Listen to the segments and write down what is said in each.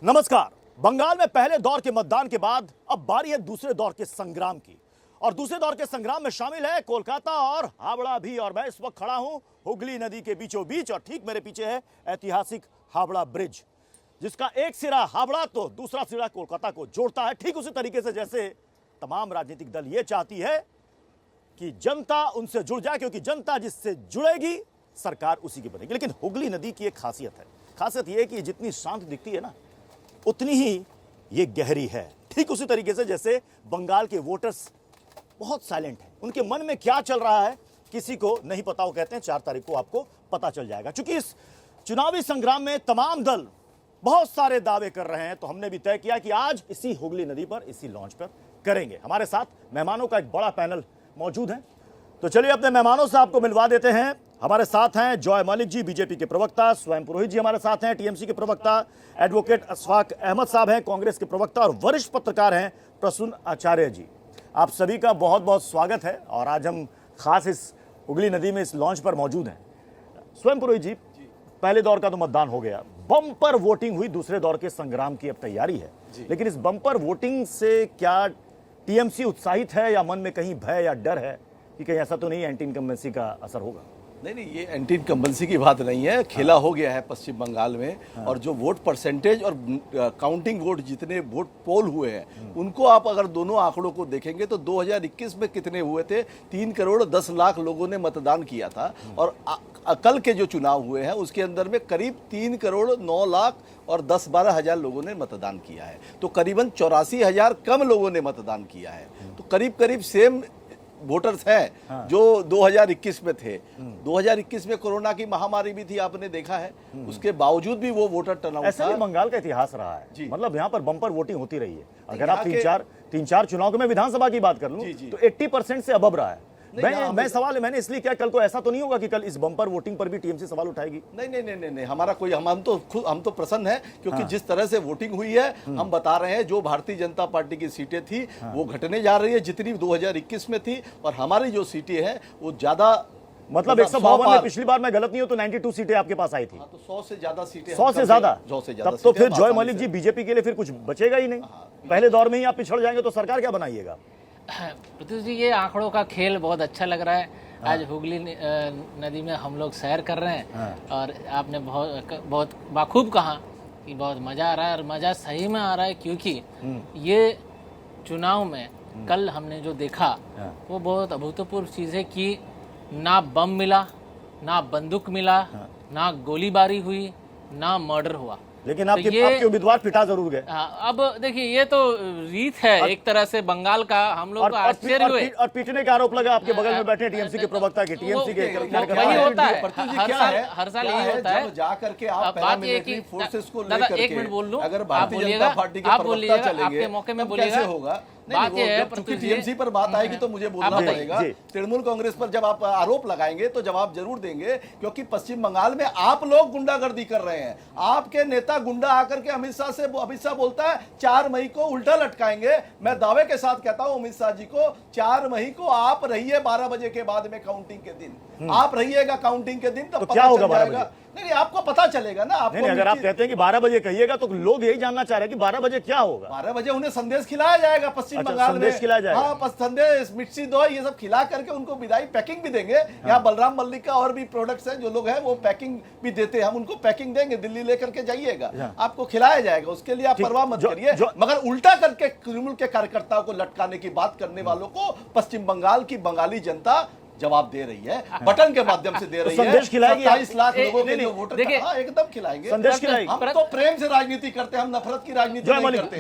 नमस्कार। बंगाल में पहले दौर के मतदान के बाद अब बारी है दूसरे दौर के संग्राम की। और दूसरे दौर के संग्राम में शामिल है कोलकाता और हावड़ा भी। और मैं इस वक्त खड़ा हूं हुगली नदी के बीचों बीच और ठीक मेरे पीछे है ऐतिहासिक हावड़ा ब्रिज, जिसका एक सिरा हावड़ा तो दूसरा सिरा कोलकाता को जोड़ता है। ठीक उसी तरीके से जैसे तमाम राजनीतिक दल ये चाहती है कि जनता उनसे जुड़ जाए, क्योंकि जनता जिससे जुड़ेगी सरकार उसी की बनेगी। लेकिन हुगली नदी की एक खासियत है, खासियत यह है कि जितनी शांत दिखती है ना, उतनी ही ये गहरी है। ठीक उसी तरीके से जैसे बंगाल के वोटर्स बहुत साइलेंट हैं, उनके मन में क्या चल रहा है किसी को नहीं पता। वो कहते हैं 4 तारीख को आपको पता चल जाएगा। क्योंकि इस चुनावी संग्राम में तमाम दल बहुत सारे दावे कर रहे हैं, तो हमने भी तय किया कि आज इसी हुगली नदी पर, इसी लॉन्च पर करेंगे। हमारे साथ मेहमानों का एक बड़ा पैनल मौजूद है, तो चलिए अपने मेहमानों से आपको मिलवा देते हैं। हमारे साथ हैं जॉय मलिक जी, बीजेपी के प्रवक्ता। स्वयं पुरोहित जी हमारे साथ हैं, टीएमसी के प्रवक्ता। एडवोकेट अशफाक अहमद साहब हैं, कांग्रेस के प्रवक्ता। और वरिष्ठ पत्रकार हैं प्रसून आचार्य जी। आप सभी का बहुत बहुत स्वागत है। और आज हम खास इस हुगली नदी में इस लॉन्च पर मौजूद हैं। स्वयं पुरोहित जी, पहले दौर का तो मतदान हो गया, बम्पर वोटिंग हुई। दूसरे दौर के संग्राम की अब तैयारी है, लेकिन इस बम्पर वोटिंग से क्या टीएमसी उत्साहित है या मन में कहीं भय या डर है कि कहीं ऐसा तो नहीं एंटी इनकम्बेंसी का असर होगा? नहीं, ये एंटी इनकम्बेंसी की बात नहीं है। खेला हो गया है पश्चिम बंगाल में। और जो वोट परसेंटेज और काउंटिंग वोट, जितने वोट पोल हुए हैं, उनको आप अगर दोनों आंकड़ों को देखेंगे तो 2021 में कितने हुए थे? 3 करोड़ 10 लाख लोगों ने मतदान किया था। और कल के जो चुनाव हुए हैं उसके अंदर में करीब 3 करोड़ 9 लाख और 10-12 हजार लोगों ने मतदान किया है। तो करीबन 84,000 कम लोगों ने मतदान किया है। तो करीब करीब सेम वोटर्स हैं जो 2021 में थे। 2021 में कोरोना की महामारी भी थी, आपने देखा है। उसके बावजूद भी वो वोटर टर्नआउट था। ऐसा भी बंगाल का इतिहास रहा है, मतलब यहाँ पर बम्पर वोटिंग होती रही है। अगर आप तीन चार चुनाव के मैं विधानसभा की बात कर लूं तो 80% से अबव रहा है। मैं सवाल मैंने इसलिए किया, कल को ऐसा तो नहीं होगा कि कल इस बम्पर वोटिंग पर भी टीएमसी सवाल उठाएगी? नहीं, हमारा कोई हम तो प्रसन्न है, क्योंकि जिस तरह से वोटिंग हुई है, हम बता रहे हैं जो भारतीय जनता पार्टी की सीटें थी वो घटने जा रही है जितनी 2021 में थी। और हमारी जो सीटें हैं वो ज्यादा, मतलब 152 में पिछली बार मैं गलत नहीं हूं तो 92 सीटें आपके पास आई थी। तो 100 से ज्यादा सीटें, 100 से ज्यादा। तब तो फिर जॉय मलिक जी, बीजेपी के लिए फिर कुछ बचेगा ही नहीं। पहले दौर में ही आप पिछड़ जाएंगे तो सरकार क्या बनाइएगा? प्रत्युष जी, ये आंकड़ों का खेल बहुत अच्छा लग रहा है। आज हुगली नदी में हम लोग सैर कर रहे हैं और आपने बहुत बाखूब कहा कि बहुत मज़ा आ रहा है। और मज़ा सही में आ रहा है, क्योंकि ये चुनाव में कल हमने जो देखा वो बहुत अभूतपूर्व चीज़ है कि ना बम मिला, ना बंदूक मिला, ना गोलीबारी हुई, ना मर्डर हुआ। लेकिन आपके उम्मीदवार पिटा जरूर गए। अब देखिए, ये तो रीत है एक तरह से बंगाल का। हम लोग का आश्चर्य हुए और पीटने का आरोप लगा आपके बगल में बैठे टीएमसी के प्रवक्ता के, टीएमसी के वही होता है हर साल यही होता है। जा करके आप बात ये कि फोर्सेस को दादा एक मिनट बोल लूं, अगर आप भारतीय जनता पार्टी के प्रवक्ता चलेंगे, आपके मौके में बोलिएगा। होगा बात ये है, टीएमसी पर बात आएगी तो मुझे बोलना पड़ेगा। तृणमूल कांग्रेस पर जब आप आरोप लगाएंगे तो जवाब जरूर देंगे, क्योंकि पश्चिम बंगाल में आप लोग गुंडागर्दी कर रहे हैं। आपके नेता गुंडा आकर के अमित शाह बोलता है 4 मई को उल्टा लटकाएंगे। मैं दावे के साथ कहता हूं अमित शाह जी को, 4 मई को आप रहिए 12 बजे के बाद में काउंटिंग के दिन। आप रहिएगा काउंटिंग के दिन, तब क्या होगा 12 बजे? नहीं, आपको पता चलेगा ना। आपको नहीं, अगर आप कहते हैं कि 12 बजे कहिएगा तो लोग यही जानना चाह रहे हैं कि 12 बजे क्या होगा। 12 बजे उन्हें संदेश खिलाया जाएगा पश्चिम बंगाल में। संदेश खिलाया जाएगा। हाँ, संदेश, मिर्ची दो, ये सब खिला करके उनको विदाई पैकिंग भी देंगे। यहाँ बलराम मल्लिक का और भी प्रोडक्ट्स हैं, जो लोग हैं वो पैकिंग भी देते हैं। हम उनको पैकिंग देंगे, दिल्ली लेकर के जाइएगा, आपको खिलाया जाएगा। उसके लिए आप परवाह मत करिए। मगर उल्टा करके तृणमूल के कार्यकर्ताओं को लटकाने की बात करने वालों को पश्चिम बंगाल की बंगाली जनता जवाब दे रही है, बटन के माध्यम से दे रही है। संदेश खिलाएगी 27 लाख लोगों के जो वोटर, एकदम खिलाएंगे। संदेश खिलाएगी। हम तो प्रेम से राजनीति करते हैं, हम नफरत की राजनीति नहीं करते।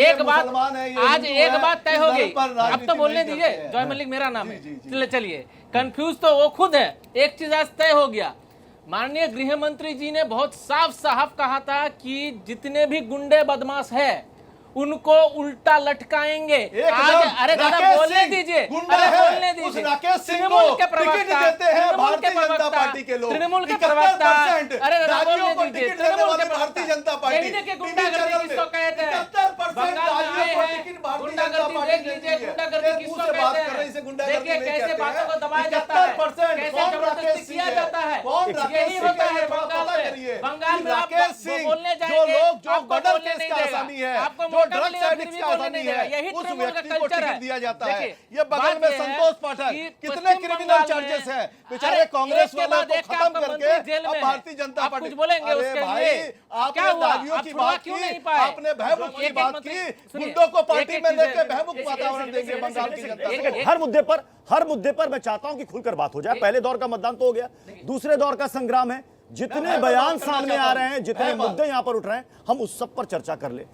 एक बात, आज एक बात तय हो गई। अब तो बोलने दीजिए, जॉय मलिक मेरा नाम है। चलिए, कंफ्यूज तो वो खुद है। एक चीज आज तय हो गया, माननीय गृह मंत्री जी ने बहुत साफ साफ कहा था कि जितने भी गुंडे बदमाश है उनको उल्टा लटकाएंगे। एकदम आज अरे दादा राकेश बोलने सिंह दीजिए, गुंडा अरे है। बोलने उस दीजिए। राकेश सिंह तृणमूल को के टिकट प्रवक्ता, देते हैं तृणमूल के भारतीय जनता प्रवक्ता, पार्टी के लोग। तृणमूल के प्रवक्ता, 71% अरे दादा दागियों बोलने को दीजिए, टिकट देने तृणमूल वाली के भारतीय प्रवक्ता। जनता पार्टी। यही देखिए गुंडागर्दी किसको कहते हैं। 71% बंगाल में आए दागियों को हैं, टिकट भारतीय गुंडागर्दी जनता पार्टी देख ने लीजिए, दी है। गुंडागर्दी ये किसको मुंह से बात कहते कर रहे हैं, इसे हैं। गुंडागर्दी देखिए नहीं कैसे कहते बातों को हैं। दबाया जाता है, 71% कैसे कौन जबरदस्ती राकेश किया सिंह जाता है। कौन यही राकेश सिंह होता है थोड़ा बंगाल पता में। करिए। बंगाल में आप राकेश सिंह बोलने जो जाएंगे, लोग जो आपको मर्डर बोलने केस नहीं का देगा। आसामी है, आपको जो मौका ड्रग्स मिलेगा, एडिक्ट्स फिर भी का बोलने आसामी नहीं देगा। है, यही उस तृणमूल का व्यक्ति को कल्चर है। टिकट दिया जाता है। देखिए, ये बगल बात में ये है संतोष पाठक कि कितने पश्चिम क्रिमिनल बंगाल चार्जेस में- है अरे बेचारे कांग्रेस एक के वालों बाद को एक खत्म आपका करके मंत्री जेल अब में भारतीय है। जनता आप पार्टी कुछ बोलेंगे अरे उसके भाई लिए? आपने क्या हुआ? दागियों आप की छुड़वा बात क्यों की, नहीं पाए? आपने बहमुख की एक-एक बात मंत्री- की, सुनिए, गुंडों को पार्टी एक-एक में चीजें- लेके बहमुख एक- वातावरण एक- देंगे एक- बंगाल की एक- जनता एक- को। एक- हर मुद्दे पर मैं चाहता हूं कि खुलकर बात हो जाए। पहले दौर का मतदान तो हो गया, दूसरे दौर का संग्राम है। जितने मैं बयान बात करना सामने चाहता आ हूं। रहे हैं, जितने मैं बात- मुद्दे यहां पर उठ रहे हैं, हम उस सब पर चर्चा कर ले।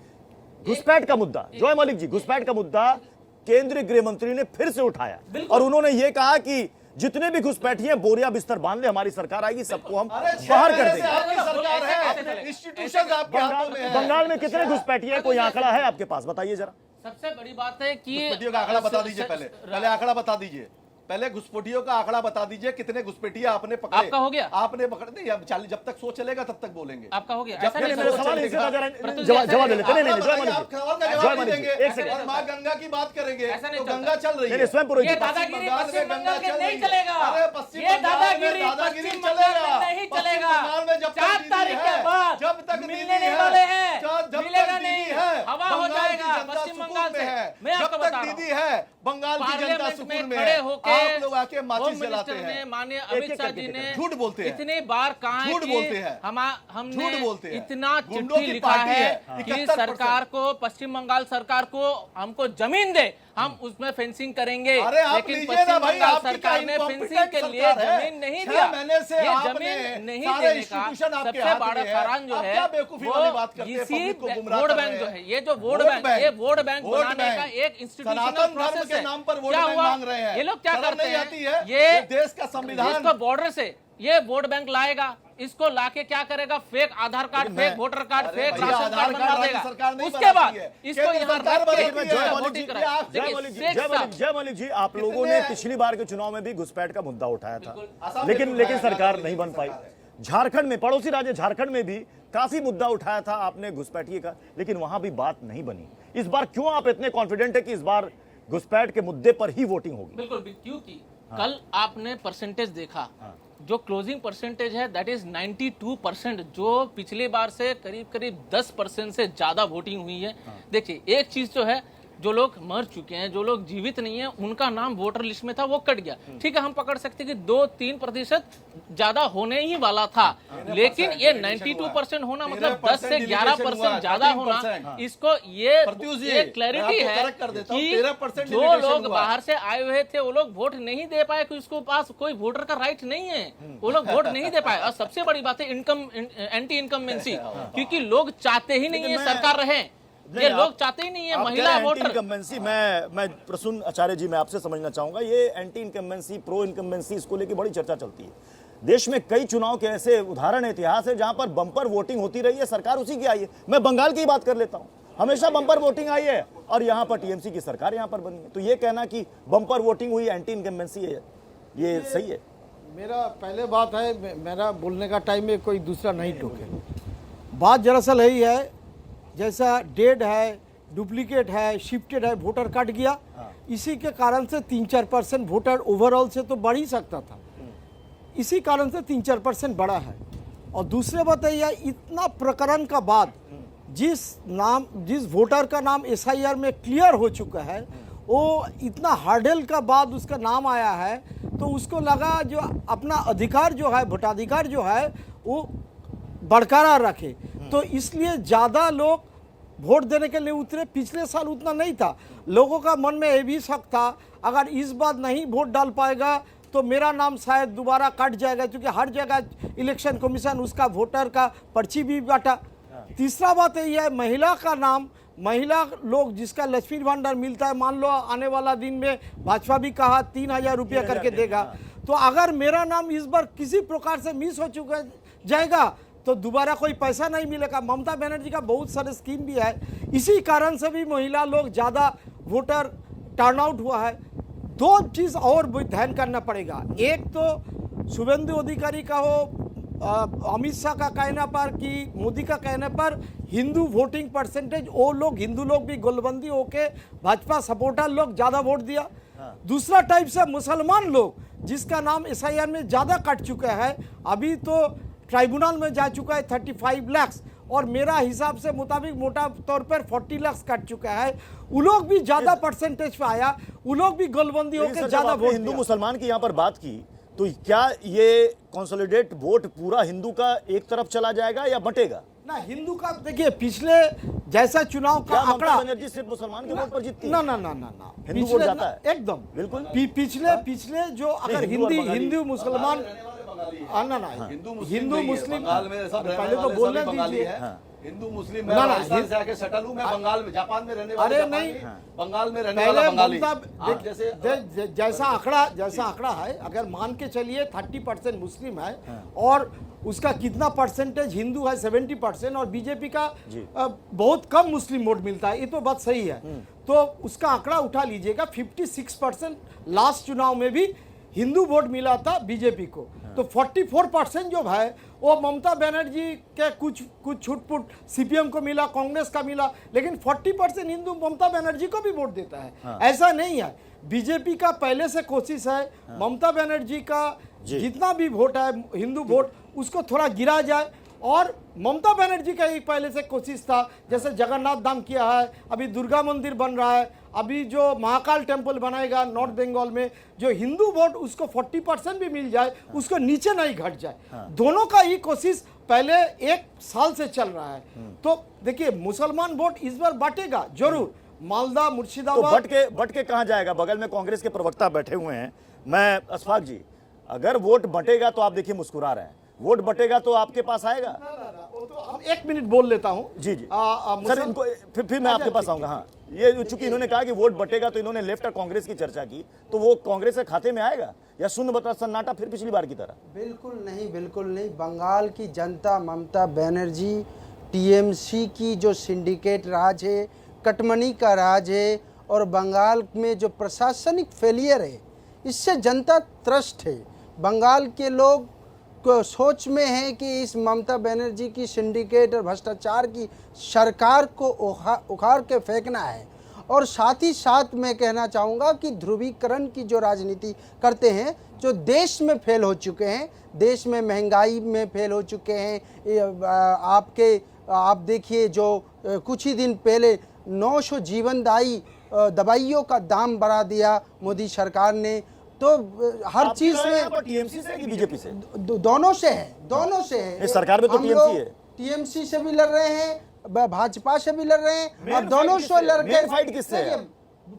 घुसपैठ का मुद्दा, जॉय मलिक जी, घुसपैठ का मुद्दा केंद्रीय गृह मंत्री ने फिर से उठाया और उन्होंने यह कहा कि जितने भी घुसपैठिए हैं, बोरिया बिस्तर बांध ले, हमारी सरकार आएगी, सबको हम अरे 6 बाहर कर महीने से देंगे। आपकी सरकार ऐसे है, चलेगा? इंस्टीट्यूशन आपके हाथों में है। बंगाल में कितने घुसपैठिए हैं, कोई आंकड़ा है आपके पास? बताइए जरा। सबसे बड़ी बात है कि घुसपैठियों का आंकड़ा बता दीजिए। पहले आंकड़ा बता दीजिए। पहले घुसपैठियों का आंकड़ा बता दीजिए, कितने घुसपैठिया आपने पकड़े? आपका हो गया? आपने पकड़ नहीं, अब जब तक सो चलेगा तब तक बोलेंगे। आपका हो गया? जब ऐसा तक नहीं, मेरे सोच सवाल चलेगा। जवाब दे लेते नहीं, नहीं, जॉय मलिक आप जी, सवाल का जॉय जवाब मलिक जी, देंगे एक सेकंड। और माँ गंगा की बात करेंगे ऐसा नहीं तो चलता। गंगा चल रही नहीं, है। स्वयं पुरोहित ये जी, दादागिरी बंगाल पश्चिम में गंगा बंगाल के चल नहीं रही है। चलेगा। अरे पश्चिम ये बंगाल में दादागिरी दादागिरी पश्चिम बंगाल चलेगा। में नहीं पश्चिम चलेगा। बंगाल में जब तक 4 दीदी तारीख है, के बाद जब तक मिलने दीदी नहीं है, वाले हैं, जब तक मिलेगा दीदी नहीं, है, हवा हो बंगाल की जाएगा जनता पश्चिम सुकून बंगाल में से। है। मैं जब आपको तक बता रहा दीदी हूं। है, बंगाल की जनता पार्लियामेंट सुकून में में खड़े है। होके आप लोग आके होम माचिस जलाते मिनिस्टर ने हैं। माननीय एक अमित एक शाह करके जी ने झूठ बोलते हैं। इतनी बार कहा है झूठ कि बोलते हैं। हमने झूठ बोलते हैं। इतना गुंडों चिट्ठी की लिखा पार्टी है है। कि 71% सरकार को, पश्चिम बंगाल सरकार को हमको जमीन दे, हम उसमें फेंसिंग करेंगे। अरे आप लेकिन लीजिए पश्चिम ना भाई, बंगाल आपकी सरकार क्या ने incompetent फेंसिंग के लिए सरकार है? जमीन नहीं 6 दिया। महीने से ये आपने जमीन नहीं सारे देने का इंस्टीट्यूशन आपके सबसे हाथ बड़ा में है। कारण जो आप है क्या बेवकूफी वाली बात करते हैं, इसी पब्लिक को गुमराह वोट कर बैंक रहे जो हैं। है, ये जो वोट बैंक, ये वोट बैंक वोट बनाने का बैंक। एक इंस्टीट्यूशनल सनातन धर्म प्रोसेस के है। नाम पर वोट क्या बैंक हुआ? मांग रहे हैं। ये लोग क्या शर्म करते नहीं आती हैं? है? ये देश का संविधान इसको बॉर्डर से ये वोट बैंक लाएगा, इसको लाके क्या करेगा? फेक आधार कार्ड, लेकिन मैं- फेक वोटर कार्ड, अरे फेक भैया, राशन आधार कार्ड कार्ड बनवा राज्य देगा। सरकार नहीं उसके बाद बनाती है। इसको केंद्र यहाँ सरकार रख के बनाती है। जो है जय वोटिंग मलिक जी, कराए। आप- देखिए, शेख साहब, जय मलिक जी, आप लोगों ने पिछली बार के चुनाव में भी घुसपैठ का मुद्दा उठाया था, आसाम लेकिन में लेकिन उठाया, सरकार आसाम नहीं में बन पाई। सरकार है। झारखंड में, पड़ोसी राज्य झारखंड में भी काफी मुद्दा उठाया था आपने घुसपैठिए का, लेकिन वहां भी बात नहीं बनी। इस बार क्यों आप इतने कॉन्फिडेंट है कि इस बार घुसपैठ के मुद्दे पर ही वोटिंग होगी? बिल्कुल, क्योंकि कल आपने परसेंटेज देखा, जो क्लोजिंग परसेंटेज है दैट इज 92%, जो पिछले बार से करीब करीब 10% से ज्यादा वोटिंग हुई है। देखिए, एक चीज जो है, जो लोग मर चुके हैं, जो लोग जीवित नहीं है, उनका नाम वोटर लिस्ट में था, वो कट गया। ठीक है, हम पकड़ सकते हैं कि 2-3% ज्यादा होने ही वाला था, लेकिन ये 92% होना मतलब 10 से 11% ज्यादा होना, इसको ये प्रत्युष क्लैरिटी मैं आपको है correct कर देता हूं, कि 13% जो limitation लोग हुआ। बाहर से आए हुए थे, वो लोग वोट नहीं दे पाए, क्योंकि उसको पास कोई वोटर का राइट नहीं है, वो लोग वोट नहीं दे पाए। और सबसे बड़ी बात है एंटी इनकम्बेंसी, क्योंकि लोग चाहते ही नहीं है सरकार रहे, ये लोग चाहते ही नहीं है महिला वोटर। इनकम्बेंसी, मैं प्रसून आचार्य जी, मैं आपसे समझना चाहूंगा, ये एंटी इनकम्बेंसी, प्रो इनकम्बेंसी, इसको लेकर बड़ी चर्चा चलती है। देश में कई चुनाव के ऐसे उदाहरण इतिहास है जहां पर बम्पर वोटिंग होती रही है, सरकार उसी की आई है। मैं बंगाल की बात कर लेता हूं, हमेशा बम्पर वोटिंग आई है और यहां पर टीएमसी की सरकार यहां पर बनी है। तो ये कहना कि बम्पर वोटिंग हुई, एंटी इनकम्बेंसी है, ये सही है? मेरा पहले बात है, मेरा बोलने का टाइम में कोई दूसरा नहीं टोके। बात दरअसल यही है, जैसा डेड है, डुप्लीकेट है, शिफ्टेड है, वोटर कट गया, इसी के कारण से 3-4% वोटर ओवरऑल से तो बढ़ ही सकता था, इसी कारण से 3-4% बढ़ा है। और दूसरे बात है, इतना प्रकरण का बाद जिस वोटर का नाम एसआईआर में क्लियर हो चुका है, वो इतना हार्डल का बाद उसका नाम आया है, तो उसको लगा जो अपना अधिकार जो है, वोटाधिकार जो है, वो बरकरार रखे, तो इसलिए ज़्यादा लोग वोट देने के लिए उतरे। पिछले साल उतना नहीं था, लोगों का मन में ये भी शक था अगर इस बार नहीं वोट डाल पाएगा तो मेरा नाम शायद दोबारा कट जाएगा, क्योंकि हर जगह इलेक्शन कमीशन उसका वोटर का पर्ची भी बांटा। तीसरा बात यही है, महिला का नाम, महिला लोग जिसका लक्ष्मी भंडार मिलता है, मान लो आने वाला दिन में भाजपा भी कहा 3,000 रुपया करके देगा, तो अगर मेरा नाम इस बार किसी प्रकार से मिस हो चुका जाएगा तो दोबारा कोई पैसा नहीं मिलेगा। ममता बनर्जी का बहुत सारे स्कीम भी है, इसी कारण से भी महिला लोग ज़्यादा वोटर टर्नआउट हुआ है। दो चीज़ और भी ध्यान करना पड़ेगा, एक तो शुभेंदु अधिकारी का हो, अमित शाह का कहने पर कि मोदी का कहने पर हिंदू वोटिंग परसेंटेज, वो लोग हिंदू लोग भी गोलबंदी होके भाजपा सपोर्टर लोग ज़्यादा वोट दिया। दूसरा टाइप से मुसलमान लोग जिसका नाम एसआईआर में ज़्यादा कट चुका है, अभी तो ट्राइब्यूनल में जा चुका है 35 लाख, और मेरा हिसाब से मुताबिक मोटा तौर पर 40 लाख कट चुका है। वो लोग भी ज़्यादा परसेंटेज पे आया, वो लोग भी गोलबंदी होकर ज़्यादा वोट हिंदू दिया। मुसलमान की यहाँ पर बात की, तो क्या ये कंसोलिडेट वोट पूरा हिंदू का एक तरफ चला जाएगा या बटेगा? ना हिंदू का देखिए, पिछले जैसा चुनाव का क्या ममता आंकड़ा बनर्जी सिर्फ मुसलमान के वोट पर जीतती है? ना ना ना ना ना हिंदू वोट पिछले जाता है? एकदम बिल्कुल। पिछले जो अगर हिंदू और बंगाली। हिंदू मुसलमान ना ना हिंदू मुस्लिम बंगाल में सब रहने पहले तो वाले बोलने सभी बंगाली दीजिए। हैं। हिंदू मुस्लिम ना, मैं ना, राजस्थान से आके सेटल हूँ, मैं बंगाल में, जापान में रहने वाला अरे जापानी, नहीं। बंगाल में रहने पहले वाला बंगाली। ममता आप जैसे जैसा आंकड़ा है, अगर मान के चलिए 30% मुस्लिम है और उसका कितना परसेंटेज हिंदू है 70%, और बीजेपी का बहुत कम मुस्लिम वोट मिलता है, ये तो बात सही है। तो उसका आंकड़ा उठा लीजिएगा, 56% लास्ट चुनाव में भी हिंदू वोट मिला था बीजेपी को। तो 44% जो है वो ममता बनर्जी के कुछ छुटपुट सीपीएम को मिला, कांग्रेस का मिला, लेकिन 40% हिंदू ममता बनर्जी को भी वोट देता है। ऐसा नहीं है, बीजेपी का पहले से कोशिश है ममता बनर्जी का जितना भी वोट है हिंदू वोट उसको थोड़ा गिरा जाए, और ममता बनर्जी का ही पहले से कोशिश था, जैसे जगन्नाथ धाम किया है, अभी दुर्गा मंदिर बन रहा है, अभी जो महाकाल टेम्पल बनाएगा नॉर्थ बंगाल में, जो हिंदू वोट उसको 40% भी मिल जाए, उसको नीचे नहीं घट जाए। दोनों का ही कोशिश पहले 1 साल से चल रहा है। तो देखिए, मुसलमान वोट इस बार बांटेगा जरूर, मालदा तो मुर्शिदाबाद बट के कहां जाएगा? बगल में कांग्रेस के प्रवक्ता बैठे हुए हैं। मैं अशफाक जी, अगर वोट बटेगा तो आप देखिए मुस्कुरा रहे हैं, वोट बटेगा तो आपके पास आएगा? वो तो हम 1 मिनट बोल लेता हूँ। जी जी सर, इनको फिर मैं आपके पास आऊंगा। हाँ, ये चूंकि इन्होंने कहा कि वोट बटेगा, तो इन्होंने लेफ्ट और कांग्रेस की चर्चा की, तो वो कांग्रेस के खाते में आएगा या शून्य बटा सन्नाटा फिर पिछली बार की तरह? बिल्कुल नहीं, बिल्कुल नहीं। बंगाल की जनता ममता बनर्जी, टीएमसी की जो सिंडिकेट राज है, कटमनी का राज है, और बंगाल में जो प्रशासनिक फेलियर है, इससे जनता त्रस्त है। बंगाल के लोग को सोच में है कि इस ममता बनर्जी की सिंडिकेट और भ्रष्टाचार की सरकार को उखाड़ के फेंकना है। और साथ ही साथ मैं कहना चाहूँगा कि ध्रुवीकरण की जो राजनीति करते हैं, जो देश में फेल हो चुके हैं, देश में महंगाई में फेल हो चुके हैं। आप देखिए, जो कुछ ही दिन पहले 900 जीवनदायी दवाइयों का दाम बढ़ा दिया मोदी सरकार ने। तो हर चीज में टीएमसी से कि बीजेपी से? दोनों से है, दोनों से है। इस सरकार में तो हम TMC लोग है। टीएमसी से भी लड़ रहे हैं, भाजपा से भी लड़ रहे हैं, और दोनों से लड़ के मेन फाइट किससे है?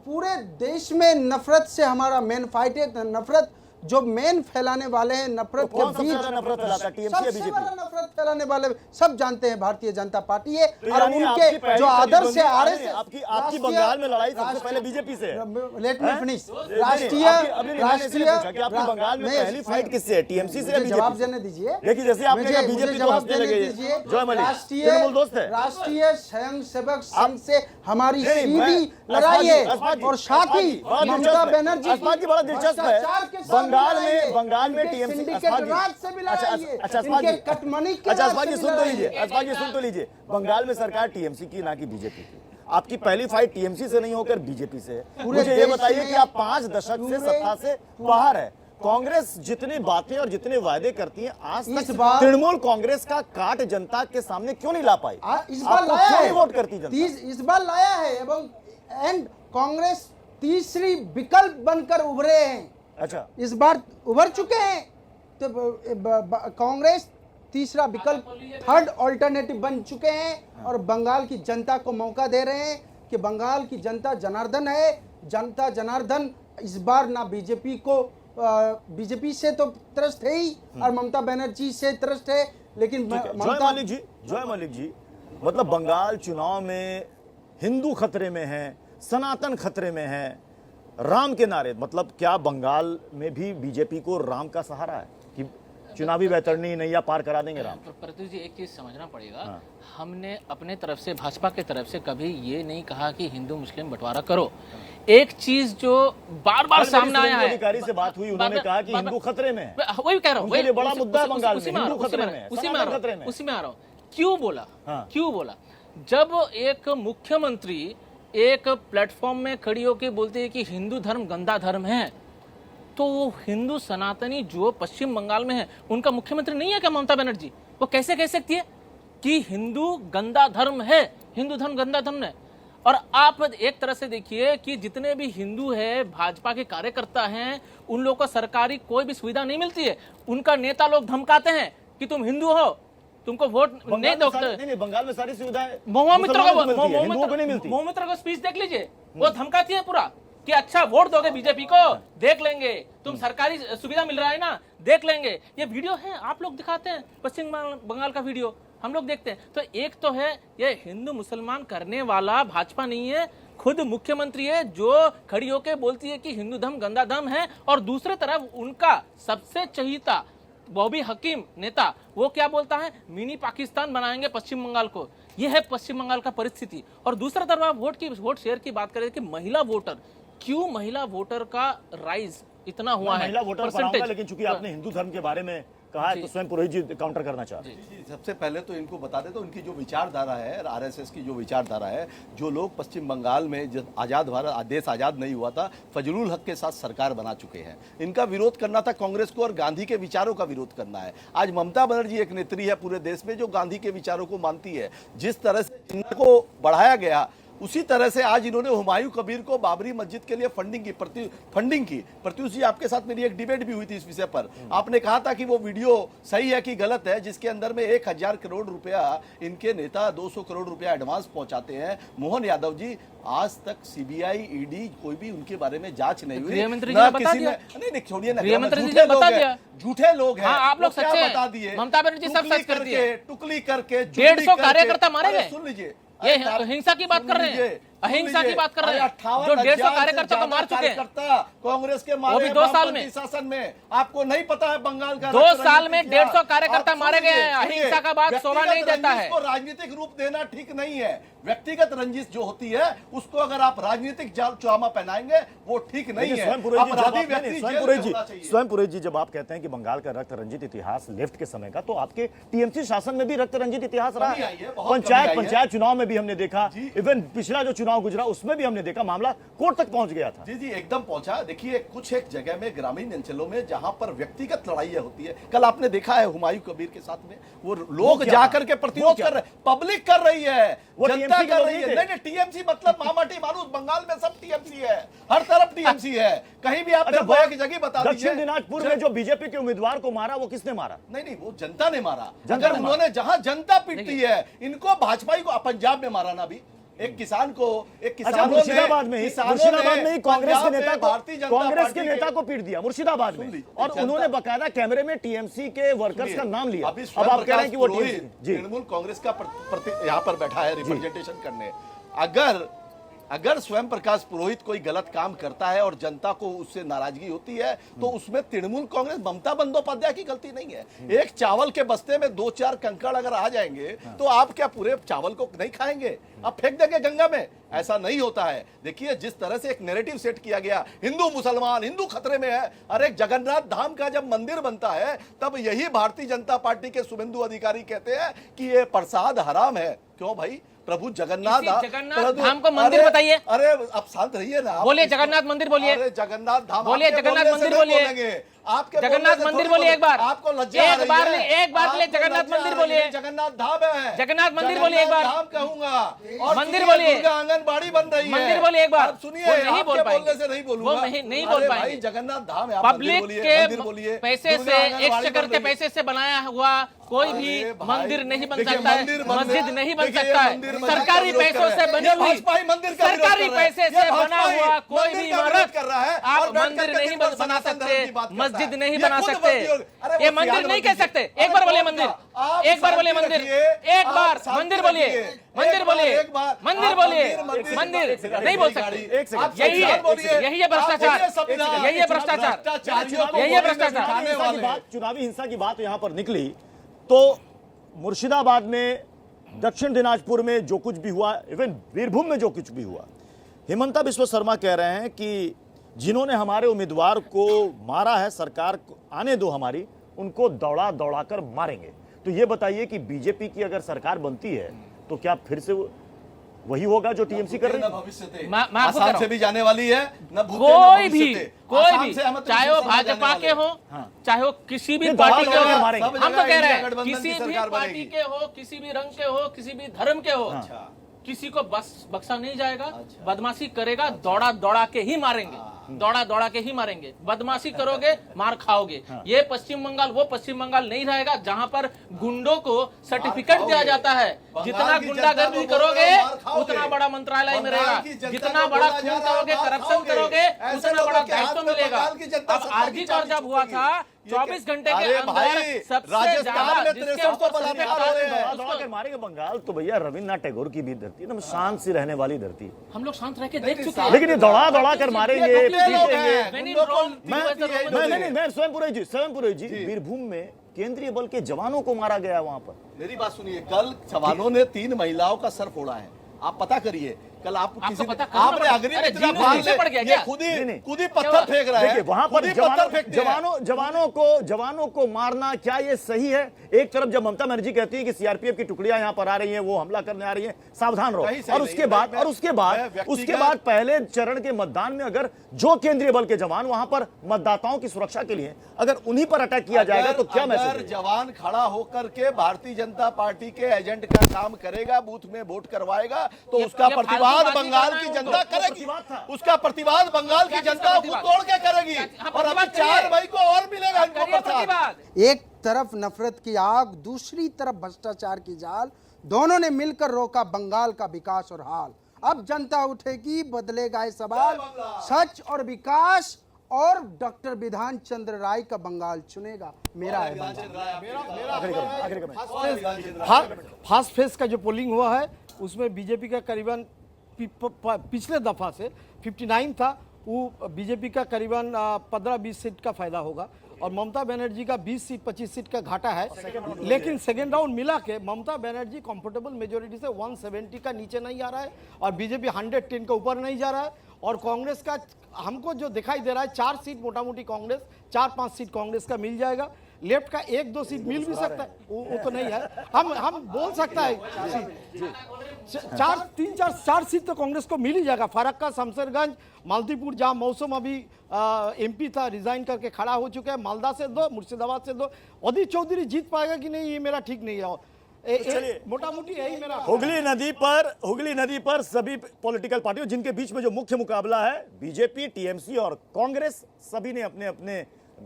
पूरे देश में नफरत से हमारा मेन फाइट है। नफरत जो मेन फैलाने वाले हैं, नफरत तो के कौन सबसे बीच ज्यादा नफरत फैलाता है, TMC या सबसे बीजेपी? बड़ा नफरत फैलाने वाले सब जानते हैं भारतीय जनता पार्टी है। तो और यानी आपकी उनके पहली जो आदर्श है, प्रतिद्वंदी आपकी बंगाल में लड़ाई सबसे पहले बीजेपी से है। Let me finish. राष्ट्रीय आपकी बंगाल में पहली फाइट किससे है, टीएमसी से या बीजेपी? जवाब देने दीजिए। देखिए, जैसे आपने कहा मुझे बीजेपी तो जवाब हंसने देने लगे। दीजिए। जय मलिक तृणमूल दोस्त है। राष्ट्रीय स्वयंसेवक संघ से हमारी नहीं, मैं- सीधी लड़ाई है, अशफाक जी, और साथ ही बड़ा ममता दिलचस्प है। बनर्जी अशफाक जी, बड़ा दिलचस्प है। बंगाल में टीएमसी राज से भी लड़ाई है, इनके कटमनी के राज अशफाक से जी भी सुन तो लड़ाई लीजिए, है। अशफाक जी सुन तो लीजिए। बंगाल में सरकार टीएमसी की ना कि बीजेपी की। आपकी पहली फाइट टीएमसी से नहीं होकर बीजेपी से है। पूरे मुझे ये देश बताइए में कि आप 5 दशक से पूरे- सत्ता से बाहर है। कांग्रेस जितनी बातें और जितने वादे करती है, आज इस तक बार- तृणमूल कांग्रेस का काट जनता के सामने क्यों नहीं ला पाई? इस बार आपको लाया क्यों है, नहीं वोट करती जनता? इस बार लाया है, एवं कांग्रेस तीसरी विकल्प बनकर उभरे हैं। अच्छा, इस बार उभर चुके हैं। तो कांग्रेस तीसरा विकल्प, थर्ड ऑल्टरनेटिव बन चुके हैं, और बंगाल की जनता को मौका दे रहे हैं कि बंगाल की जनता जनार्दन है। जनता जनार्दन इस बार ना बीजेपी से तो त्रस्त है ही, और ममता बनर्जी से त्रस्त है, लेकिन ममता जय मलिक जी, मतलब बंगाल चुनाव में हिंदू खतरे में है, सनातन खतरे में है, राम के नारे, मतलब क्या बंगाल में भी बीजेपी को राम का सहारा है कि चुनावी बैतरणी नैया पार करा देंगे राम। प्रत्युष जी, एक चीज समझना पड़ेगा, हमने अपने तरफ से, भाजपा के तरफ से कभी ये नहीं कहा कि हिंदू मुस्लिम बंटवारा करो। एक चीज जो बार बार सामने आया है, अधिकारी से बात हुई, उन्होंने कहा कि हिंदू खतरे में है। वही कह रहा हूँ, उनके लिए बड़ा मुद्दा है बंगाल में, हिंदू खतरे में है, उसी में सनातन खतरे में है। उसी में आ रहा हूँ। क्यों बोला? हाँ। क्यों बोला? जब एक मुख्यमंत्री एक प्लेटफॉर्म में खड़ी होकर बोलती है कि हिंदू धर्म गंदा धर्म है, तो वो हिंदू सनातनी जो पश्चिम बंगाल में है, उनका मुख्यमंत्री नहीं है क्या ममता बनर्जी? वो कैसे कह सकती है कि हिंदू गंदा धर्म है, हिंदू धर्म गंदा धर्म है? और आप एक तरह से देखिए कि जितने भी हिंदू है, भाजपा के कार्यकर्ता हैं, उन लोगों को सरकारी कोई भी सुविधा नहीं मिलती है। उनका नेता लोग धमकाते हैं कि तुम हिंदू हो, तुमको वोट नहीं दोगे। नहीं, बंगाल में सारी सुविधाएं महुआ मित्र मुसलमानों को मिलती है, हिंदुओं को नहीं मिलती। महुआ मित्र को स्पीच देख लीजिए, वो धमकाती है पूरा कि अच्छा वोट दोगे बीजेपी को, देख लेंगे, तुम सरकारी सुविधा मिल रहा है ना, देख लेंगे। ये वीडियो है, आप लोग दिखाते हैं पश्चिम बंगाल का वीडियो, हम लोग देखते हैं। तो एक तो है ये हिंदू मुसलमान करने वाला भाजपा नहीं है, खुद मुख्यमंत्री है जो खड़ी होकर बोलती है कि हिंदू धर्म गंदा धर्म है। और दूसरे तरफ उनका सबसे चहीता बॉबी हकीम नेता, वो क्या बोलता है, मिनी पाकिस्तान बनाएंगे पश्चिम बंगाल को। ये है पश्चिम बंगाल का परिस्थिति। और दूसरा तरफ आप वोट शेयर की बात करें कि महिला वोटर, क्यों महिला वोटर का राइज इतना हुआ है, महिला वोटर पर आऊंगा, लेकिन चूंकि आपने हिंदू धर्म के बारे में कहा है तो स्वयं पुरोहित जी काउंटर करना चाहते हैं। सबसे पहले तो इनको बता दें तो उनकी जो विचारधारा है, आरएसएस की जो विचारधारा है, जो लोग पश्चिम बंगाल में जब आज़ाद भारत देश आज़ाद नहीं हुआ था, फजलुल हक के साथ सरकार बना चुके हैं। इनका विरोध करना था कांग्रेस को और गांधी के विचारों का विरोध करना है। आज ममता बनर्जी एक नेत्री है पूरे देश में जो गांधी के विचारों को मानती है। जिस तरह से इनको बढ़ाया गया, उसी तरह से आज इन्होंने हुमायूं कबीर को बाबरी मस्जिद के लिए फंडिंग की। प्रत्युष जी, आपके साथ मेरी एक डिबेट भी हुई थी इस विषय पर। आपने कहा था कि वो वीडियो सही है कि गलत है, जिसके अंदर में 1000 करोड़ रुपया इनके नेता 200 करोड़ रुपया एडवांस पहुंचाते हैं। मोहन यादव जी, आज तक सीबीआई, ईडी कोई भी उनके बारे में जांच नहीं हुई। गृहमंत्री जी ने बता दिया। नहीं छोड़िए ना, गृहमंत्री जी ने बता दिया, झूठे लोग हैं। हाँ, आप लोग सच्चे हैं। बता दिए, ममता बनर्जी सब सच कर दिए। टुकली करके 150 कार्यकर्ता मारे गए। सुन लीजिए, ये हिंसा की बात कर रहे हैं, अहिंसा की बात कर रहे हैं। जो 150 कार्यकर्ता को मार चुके हैं कांग्रेस के, वो भी 2 साल में शासन में। आपको नहीं पता है बंगाल का 2 साल में 150 कार्यकर्ता मारे गए हैं। अहिंसा का बात शोभा नहीं देता है। उसको राजनीतिक रूप देना ठीक नहीं है। व्यक्तिगत रंजिश जो होती है उसको अगर आप राजनीतिक जामा पहनाएंगे वो ठीक नहीं है। स्वयं पुरोहित जी, जब आप कहते हैं कि बंगाल का रक्त रंजित इतिहास लेफ्ट के समय का, तो आपके टीएमसी शासन में भी रक्त रंजित इतिहास रहा है। पंचायत चुनाव में भी हमने देखा, इवन पिछला जो चुनाव गुजरा उसमें भी हमने देखा मामला कोर्ट तक पहुंच गया था। जी एकदम पहुंचा। देखिए, कुछ एक जगह में ग्रामीण अंचलों में जहां पर व्यक्तिगत लड़ाइयां होती है, कल आपने देखा है हुमायूं कबीर के साथ में वो लोग जाकर के प्रतिरोध कर रहे, पब्लिक कर रही है, जनता कर रही है। नहीं, टीएमसी मतलब मामाटी मानुस, बंगाल में सब टीएमसी है, हर तरफ टीएमसी है। कहीं भी आप की जगह बता दीजिए। दक्षिण दिनाजपुर में जो बीजेपी के उम्मीदवार को मारा, वो किसने मारा? नहीं, वो जनता ने मारा। अगर उन्होंने, जहां जनता पिटती है, इनको भाजपा को पंजाब में मारा ना भी, एक किसान मुर्शिदाबाद में ही कांग्रेस के नेता को पीट दिया मुर्शिदाबाद में, और उन्होंने बकायदा कैमरे में टीएमसी के वर्कर्स का नाम लिया। अब आप कह रहे हैं कि वो तृणमूल कांग्रेस का यहाँ पर बैठा है रिप्रेजेंटेशन करने। अगर स्वयं प्रकाश पुरोहित कोई गलत काम करता है और जनता को उससे नाराजगी होती है, तो उसमें तृणमूल कांग्रेस ममता बंदोपाध्याय की गलती नहीं है। एक चावल के बस्ते में 2-4 कंकड़ अगर आ जाएंगे तो आप क्या पूरे चावल को नहीं खाएंगे? आप फेंक देंगे गंगा में? ऐसा नहीं होता है। देखिए, जिस तरह से एक नैरेटिव सेट किया गया, हिंदू मुसलमान, हिंदू खतरे में है। अरे जगन्नाथ धाम का जब मंदिर बनता है तब यही भारतीय जनता पार्टी के शुभेंदु अधिकारी कहते हैं कि ये प्रसाद हराम है। क्यों भाई? प्रभु जगन्नाथ धाम को मंदिर बताइए। अरे आप शांत रहिए ना, बोलिए जगन्नाथ मंदिर बोलिए। अरे जगन्नाथ धाम बोलिए, जगन्नाथ मंदिर बोलिए। आपके जगन्नाथ मंदिर बोलिए एक बार। आपको लज्जा एक बार के लिए जगन्नाथ मंदिर बोलिए। जगन्नाथ धाम है, जगन्नाथ मंदिर बोलिए एक बार। धाम कहूंगा और मंदिर बोलिए। आंगनबाड़ी बन रही है, मंदिर बोलिए एक बार। सुनिए, नहीं बोल बोलने से नहीं बोलूंगा, वो नहीं बोल पाएंगे। जगन्नाथ धाम है, पब्लिक के पैसे से, एक्सचेकर के पैसे से बनाया हुआ कोई भी मंदिर नहीं बन सकता है, मस्जिद नहीं बन सकता है। सरकारी पैसों से बनी हुई, सरकारी पैसे से बना हुआ कोई भी इमारत आप मंदिर नहीं बना सकते, मस्जिद मस्जिद नहीं ये बना खुद सकते, भर्ती हो- अरे ये वो मंदिर सियान नहीं कह मंदिर। सकते। अरे एक बार बोलिए कौन मंदिर, सा? आप एक बार बोलिए शांति मंदिर, रखिए, एक बार आप शांति मंदिर बोलिए, रखिए। मंदिर एक बार, बोलिए, एक बार, मंदिर आप बोलिए, मंदिर, मंदिर नहीं बोल सकते। एक सेकंड, यही है, यही है भ्रष्टाचार, यही है भ्रष्टाचार, यही है भ्रष्टाचार। चुनावी हिंसा की बात यहां पर निकली तो मुर्शिदाबाद में, दक्षिण दिनाजपुर में जो कुछ भी हुआ, इवन वीरभूम में जो कुछ भी हुआ, हिमंता बिस्वा शर्मा कह रहे हैं कि जिन्होंने हमारे उम्मीदवार को मारा है, सरकार को आने दो हमारी, उनको दौड़ा दौड़ा कर मारेंगे। तो ये बताइए कि बीजेपी की अगर सरकार बनती है तो क्या फिर से वही होगा जो टीएमसी कर रही है? भविष्य थे, मैं आपको आसाम कह रहा से हूं। भी जाने वाली है, न भूते, न कोई भविष्य भी, थे। कोई आसाम भी, से हम तो चाहे वो दूसरे जाने भाजपा वाले के हो, हाँ। चाहे वो किसी भी ये पार्टी दौड़ा के दौड़ा कर हो, मारेंगे। सब हम तो जगह कह रहे इंडिया हैं गठबंधन किसी की भी सरकार पार्टी बनेगी। के हो, किसी भी रंग के हो, किसी भी धर्म के हो, किसी को बख्शा नहीं जाएगा। बदमाशी करेगा, दौड़ा दौड़ा के ही मारेंगे, दौड़ा दौड़ा के ही मारेंगे। बदमाशी करोगे, मार खाओगे। ये पश्चिम बंगाल वो पश्चिम बंगाल नहीं रहेगा जहां पर गुंडों को सर्टिफिकेट दिया जाता है। जितना गुंडागर्दी करोगे उतना बड़ा मंत्रालय में रहेगा, जितना बड़ा खून करोगे, करप्शन करोगे, उतना बड़ा दायित्व मिलेगा। अब आरजी कौर जब हुआ था 24 घंटे के अरे भाई, अंदर सबसे राजस्थान ज्यादा में जिसके 63 ऊपर बलात्कार सर्टिफिकेट हो रहे हैं। दौड़ा दौड़ा कर मारेंगे। बंगाल तो भैया रविन्द्रनाथ टैगोर की भी धरती है, एकदम शांत सी रहने वाली धरती है। हम लोग शांत रह के देख चुके हैं। लेकिन ये दौड़ा दौड़ा कर मारेंगे, ये लोग पीटेंगे। हैं। When in गुंडों को Rome, मैं do as the Romans नहीं do. नहीं मैं स्वयंपुरी जी वीरभूम में केंद्रीय बल के जवानों को मारा गया वहां पर। मेरी बात सुनिए, कल जवानों ने 3 महिलाओं का सर फोड़ा है। आप पता करिए, कल आपको आपको किसी पता करना आपने पड़ा। अग्नि अरे इतना जीवन भाग पीछे ले, पड़ गया ये क्या? नहीं, नहीं। खुद ही पत्थर फेंक रहा है। देखिए वहां पर खुद ही पत्थर फेंकते हैं। जवानों को मारना क्या ये सही है? एक तरफ जब ममता बनर्जी कहती है कि सीआरपीएफ की टुकड़ियां यहां पर आ रही हैं, वो हमला करने आ रही हैं, सावधान रहो। कहीं सही और नहीं उसके है। बाद मैं- और उसके मैं बाद व्यक्तिगत- उसके बाद पहले चरण के मतदान में अगर जो केंद्रीय बल के जवान वहां पर मतदाताओं की सुरक्षा के लिए अगर उन्हीं पर अटैक किया जाएगा तो क्या मैसेज अगर है? जवान खड़ा होकर के भारतीय जनता पार्टी के एजेंट का काम करेगा, बूथ में वोट करवाएगा, तो ये उसका फालतू प्रतिवाद बातें बंगाल कर की रहे हैं जनता वो तो। करेगी। प्रतिवाद था। उसका प्रतिवाद बंगाल की क्या चीज़ जनता का खुद प्रतिवाद? तोड़ के करेगी। हाँ, और अभी प्रतिवाद 4 करिए। मई को और मिलेगा इनको करिए प्रसाद। प्रतिवाद। एक तरफ नफरत की आग, दूसरी तरफ भ्रष्टाचार की जाल, दोनों ने मिलकर रोका बंगाल का विकास और हाल। अब जनता उठेगी, बदलेगा ये सवाल, सच और विकास, और डॉक्टर विधान चंद्र राय का बंगाल चुनेगा। मेरा है बंगाल। फास्ट फेज का जो पोलिंग हुआ है उसमें बीजेपी का करीबन पिछले दफा से 59 था, वो बीजेपी का करीबन 15-20 सीट का फायदा होगा और ममता बनर्जी का 20 सीट 25 सीट का घाटा है। लेकिन सेकेंड राउंड मिला के ममता बनर्जी कंफर्टेबल मेजोरिटी से 170 का नीचे नहीं आ रहा है और बीजेपी 110 का ऊपर नहीं जा रहा है। और कांग्रेस का हमको जो दिखाई दे रहा है 4 सीट मोटा मोटी कांग्रेस, 4-5 सीट कांग्रेस का मिल जाएगा। लेफ्ट का 1-2 सीट मिल भी सकता है, वो तो नहीं है, हम बोल सकता है 4 सीट तो कांग्रेस को मिल ही जाएगा। फरक्का, शमशेरगंज, मालतीपुर, जहां मौसम अभी एमपी था रिजाइन करके खड़ा हो चुका है, मालदा से 2, मुर्शिदाबाद से 2। अदित चौधरी जीत पाएगा कि नहीं, ये मेरा ठीक नहीं है। चलिए, मोटा मोटी यही मेरा हुगली नदी पर सभी पॉलिटिकल पार्टियों, जिनके बीच में जो मुख्य मुकाबला है बीजेपी, टीएमसी और कांग्रेस, सभी ने अपने अपने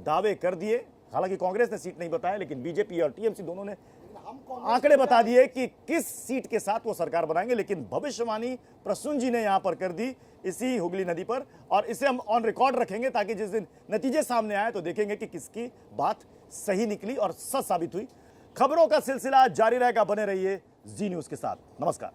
दावे कर दिए। हालांकि कांग्रेस ने सीट नहीं बताया, लेकिन बीजेपी और टीएमसी दोनों ने आंकड़े बता दिए कि किस सीट के साथ वो सरकार बनाएंगे। लेकिन भविष्यवाणी प्रसून जी ने यहां पर कर दी इसी हुगली नदी पर, और इसे हम ऑन रिकॉर्ड रखेंगे ताकि जिस दिन नतीजे सामने आए तो देखेंगे कि किसकी बात सही निकली और सच साबित हुई। खबरों का सिलसिला जारी रहेगा, बने रहिए जी न्यूज के साथ। नमस्कार।